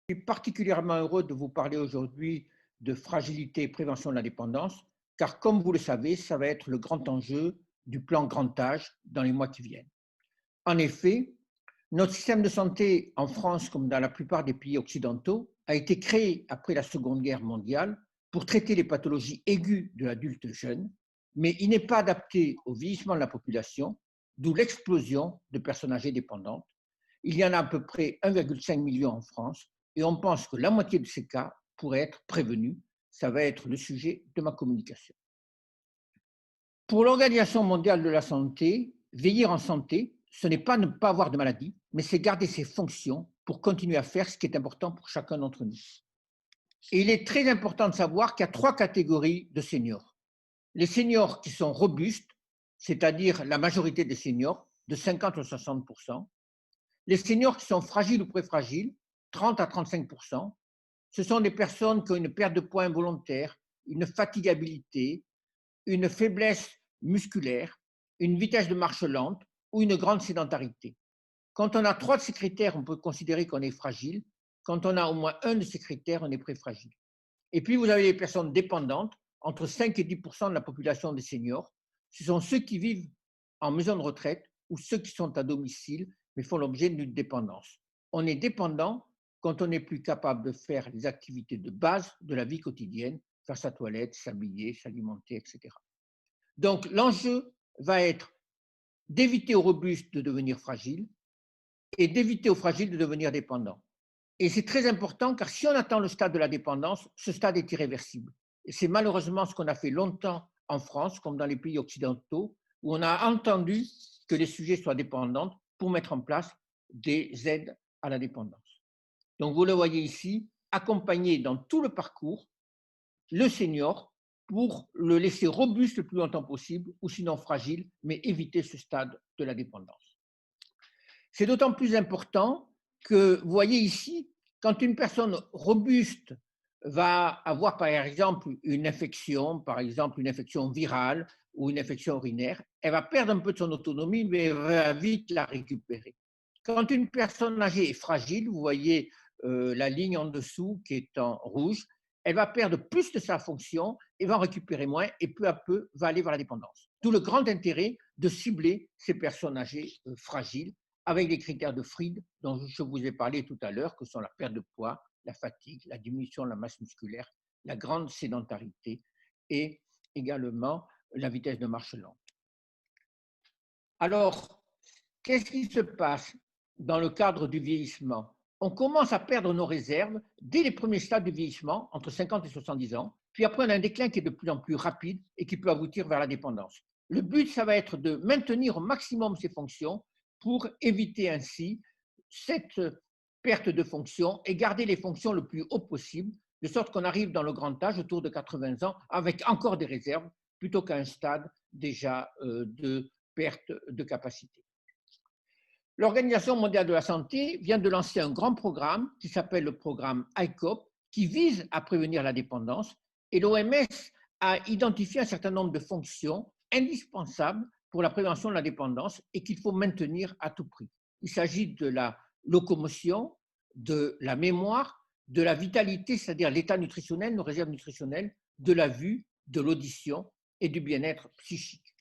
Je suis particulièrement heureux de vous parler aujourd'hui de fragilité et prévention de la dépendance, car comme vous le savez, ça va être le grand enjeu du plan grand âge dans les mois qui viennent. En effet, notre système de santé en France, comme dans la plupart des pays occidentaux, a été créé après la Seconde Guerre mondiale pour traiter les pathologies aiguës de l'adulte jeune, mais il n'est pas adapté au vieillissement de la population, d'où l'explosion de personnes âgées dépendantes. Il y en a à peu près 1,5 million en France et on pense que la moitié de ces cas pourraient être prévenus. Ça va être le sujet de ma communication. Pour l'Organisation mondiale de la santé, vieillir en santé, ce n'est pas ne pas avoir de maladie, mais c'est garder ses fonctions pour continuer à faire ce qui est important pour chacun d'entre nous. Et il est très important de savoir qu'il y a trois catégories de seniors. Les seniors qui sont robustes, c'est-à-dire la majorité des seniors, de 50 à 60%. Les seniors qui sont fragiles ou préfragiles, 30 à 35%. Ce sont des personnes qui ont une perte de poids involontaire, une fatigabilité, une faiblesse musculaire, une vitesse de marche lente ou une grande sédentarité. Quand on a trois de ces critères, on peut considérer qu'on est fragile. Quand on a au moins un de ces critères, on est préfragile. Et puis, vous avez les personnes dépendantes, entre 5 et 10% de la population des seniors. Ce sont ceux qui vivent en maison de retraite ou ceux qui sont à domicile, mais font l'objet d'une dépendance. On est dépendant quand on n'est plus capable de faire les activités de base de la vie quotidienne, faire sa toilette, s'habiller, s'alimenter, etc. Donc, l'enjeu va être d'éviter aux robustes de devenir fragiles et d'éviter aux fragiles de devenir dépendants. Et c'est très important car si on attend le stade de la dépendance, ce stade est irréversible. Et c'est malheureusement ce qu'on a fait longtemps en France, comme dans les pays occidentaux, où on a entendu que les sujets soient dépendants pour mettre en place des aides à la dépendance. Donc vous le voyez ici, accompagner dans tout le parcours le senior pour le laisser robuste le plus longtemps possible, ou sinon fragile, mais éviter ce stade de la dépendance. C'est d'autant plus important que, vous voyez ici, quand une personne robuste va avoir, par exemple, une infection virale ou une infection urinaire, elle va perdre un peu de son autonomie, mais elle va vite la récupérer. Quand une personne âgée est fragile, vous voyez la ligne en dessous qui est en rouge, elle va perdre plus de sa fonction et va en récupérer moins et peu à peu va aller vers la dépendance. D'où le grand intérêt de cibler ces personnes âgées fragiles avec les critères de Fried dont je vous ai parlé tout à l'heure, que sont la perte de poids, la fatigue, la diminution de la masse musculaire, la grande sédentarité et également la vitesse de marche lente. Alors, qu'est-ce qui se passe dans le cadre du vieillissement? On commence à perdre nos réserves dès les premiers stades du vieillissement, entre 50 et 70 ans, puis après on a un déclin qui est de plus en plus rapide et qui peut aboutir vers la dépendance. Le but, ça va être de maintenir au maximum ces fonctions pour éviter ainsi cette perte de fonction et garder les fonctions le plus haut possible, de sorte qu'on arrive dans le grand âge, autour de 80 ans, avec encore des réserves, plutôt qu'à un stade déjà de perte de capacité. L'Organisation mondiale de la santé vient de lancer un grand programme qui s'appelle le programme ICOP, qui vise à prévenir la dépendance, et l'OMS a identifié un certain nombre de fonctions indispensables pour la prévention de la dépendance et qu'il faut maintenir à tout prix. Il s'agit de la locomotion, de la mémoire, de la vitalité, c'est-à-dire l'état nutritionnel, nos réserves nutritionnelles, de la vue, de l'audition et du bien-être psychique.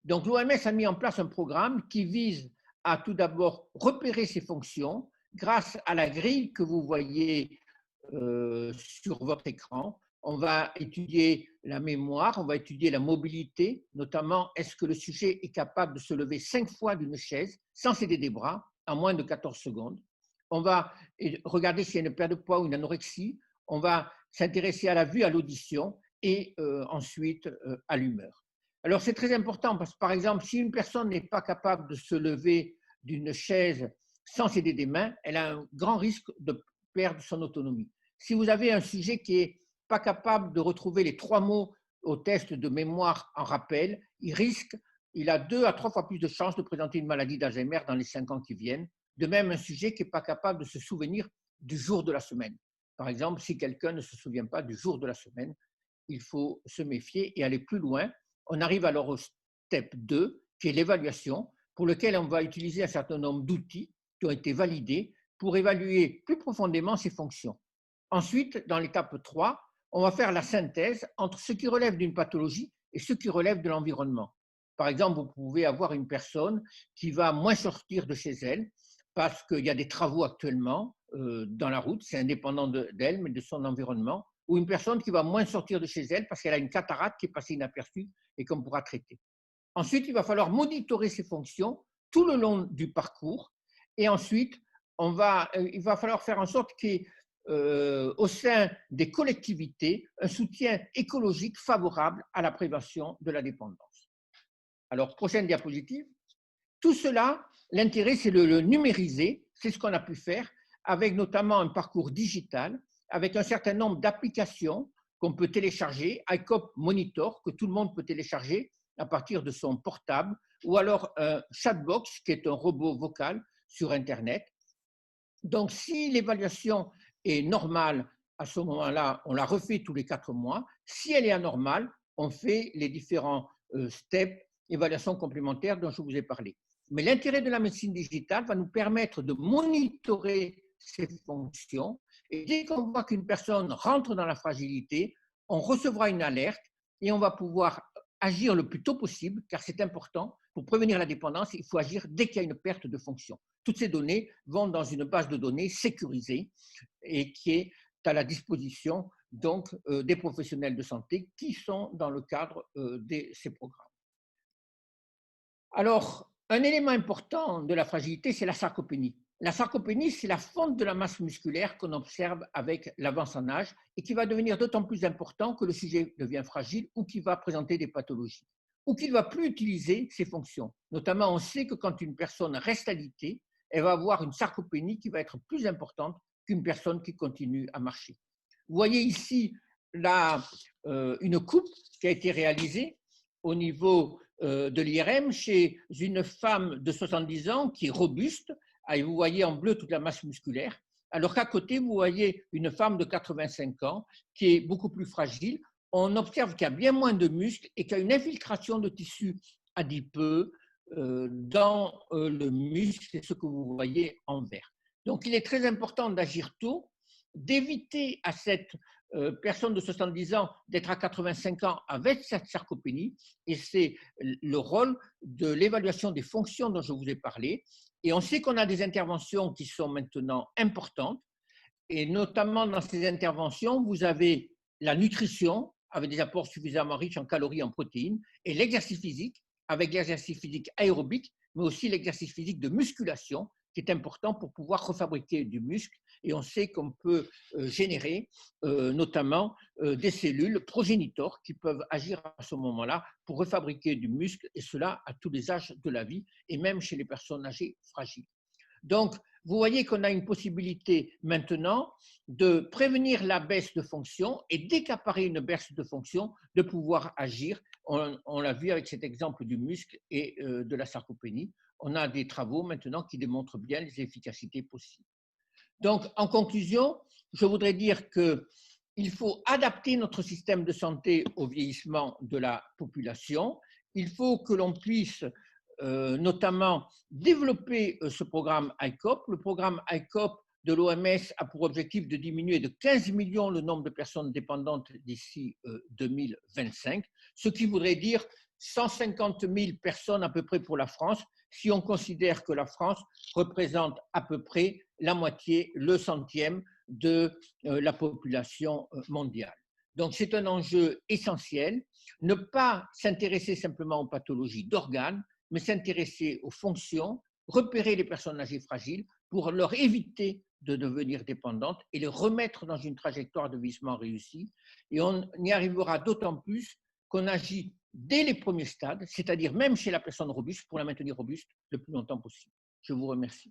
Donc l'OMS a mis en place un programme qui vise à tout d'abord repérer ces fonctions grâce à la grille que vous voyez sur votre écran. On va étudier la mémoire, on va étudier la mobilité, notamment est-ce que le sujet est capable de se lever 5 fois d'une chaise sans s'aider des bras en moins de 14 secondes. On va regarder s'il y a une perte de poids ou une anorexie. On va s'intéresser à la vue, à l'audition et ensuite à l'humeur. Alors c'est très important parce que par exemple, si une personne n'est pas capable de se lever d'une chaise sans s'aider des mains, elle a un grand risque de perdre son autonomie. Si vous avez un sujet qui n'est pas capable de retrouver les 3 mots au test de mémoire en rappel, il a 2 à 3 fois plus de chances de présenter une maladie d'Alzheimer dans les 5 ans qui viennent. De même, un sujet qui n'est pas capable de se souvenir du jour de la semaine. Par exemple, si quelqu'un ne se souvient pas du jour de la semaine, il faut se méfier et aller plus loin. On arrive alors au step 2, qui est l'évaluation, pour lequel on va utiliser un certain nombre d'outils qui ont été validés pour évaluer plus profondément ces fonctions. Ensuite, dans l'étape 3, on va faire la synthèse entre ce qui relève d'une pathologie et ce qui relève de l'environnement. Par exemple, vous pouvez avoir une personne qui va moins sortir de chez elle parce qu'il y a des travaux actuellement dans la route, c'est indépendant d'elle, mais de son environnement, ou une personne qui va moins sortir de chez elle parce qu'elle a une cataracte qui est passée inaperçue et qu'on pourra traiter. Ensuite, il va falloir monitorer ces fonctions tout le long du parcours et ensuite, il va falloir faire en sorte qu'il y ait au sein des collectivités un soutien écologique favorable à la prévention de la dépendance. Alors, prochaine diapositive. Tout cela, l'intérêt, c'est de le numériser. C'est ce qu'on a pu faire avec notamment un parcours digital, avec un certain nombre d'applications qu'on peut télécharger, ICOP Monitor, que tout le monde peut télécharger à partir de son portable, ou alors un chatbox, qui est un robot vocal sur Internet. Donc, si l'évaluation est normale, à ce moment-là, on la refait tous les 4 mois. Si elle est anormale, on fait les différents steps, évaluations complémentaires dont je vous ai parlé. Mais l'intérêt de la médecine digitale va nous permettre de monitorer ces fonctions. Et dès qu'on voit qu'une personne rentre dans la fragilité, on recevra une alerte et on va pouvoir agir le plus tôt possible, car c'est important. Pour prévenir la dépendance, il faut agir dès qu'il y a une perte de fonction. Toutes ces données vont dans une base de données sécurisée et qui est à la disposition donc, des professionnels de santé qui sont dans le cadre de ces programmes. Alors, un élément important de la fragilité, c'est la sarcopénie. La sarcopénie, c'est la fonte de la masse musculaire qu'on observe avec l'avance en âge et qui va devenir d'autant plus important que le sujet devient fragile ou qu'il va présenter des pathologies ou qu'il ne va plus utiliser ses fonctions. Notamment, on sait que quand une personne reste alitée, elle va avoir une sarcopénie qui va être plus importante qu'une personne qui continue à marcher. Vous voyez ici une coupe qui a été réalisée au niveau de l'IRM chez une femme de 70 ans qui est robuste, et vous voyez en bleu toute la masse musculaire, alors qu'à côté, vous voyez une femme de 85 ans qui est beaucoup plus fragile. On observe qu'il y a bien moins de muscles et qu'il y a une infiltration de tissu adipeux dans le muscle, c'est ce que vous voyez en vert. Donc, il est très important d'agir tôt, d'éviter à cette personne de 70 ans d'être à 85 ans avec cette sarcopénie, et c'est le rôle de l'évaluation des fonctions dont je vous ai parlé. Et on sait qu'on a des interventions qui sont maintenant importantes, et notamment dans ces interventions, vous avez la nutrition avec des apports suffisamment riches en calories et en protéines, et l'exercice physique avec l'exercice physique aérobique, mais aussi l'exercice physique de musculation, qui est important pour pouvoir refabriquer du muscle. Et on sait qu'on peut générer notamment des cellules progénitores qui peuvent agir à ce moment-là pour refabriquer du muscle, et cela à tous les âges de la vie, et même chez les personnes âgées fragiles. Donc, vous voyez qu'on a une possibilité maintenant de prévenir la baisse de fonction et dès qu'apparaît une baisse de fonction, de pouvoir agir. On l'a vu avec cet exemple du muscle et de la sarcopénie. On a des travaux maintenant qui démontrent bien les efficacités possibles. Donc, en conclusion, je voudrais dire qu'il faut adapter notre système de santé au vieillissement de la population. Il faut que l'on puisse notamment développer ce programme ICOP. Le programme ICOP de l'OMS a pour objectif de diminuer de 15 millions le nombre de personnes dépendantes d'ici 2025, ce qui voudrait dire 150 000 personnes à peu près pour la France, si on considère que la France représente à peu près la moitié, le centième de la population mondiale. Donc c'est un enjeu essentiel, ne pas s'intéresser simplement aux pathologies d'organes, mais s'intéresser aux fonctions, repérer les personnes âgées fragiles pour leur éviter de devenir dépendantes et les remettre dans une trajectoire de vieillissement réussie. Et on y arrivera d'autant plus qu'on agit dès les premiers stades, c'est-à-dire même chez la personne robuste, pour la maintenir robuste le plus longtemps possible. Je vous remercie.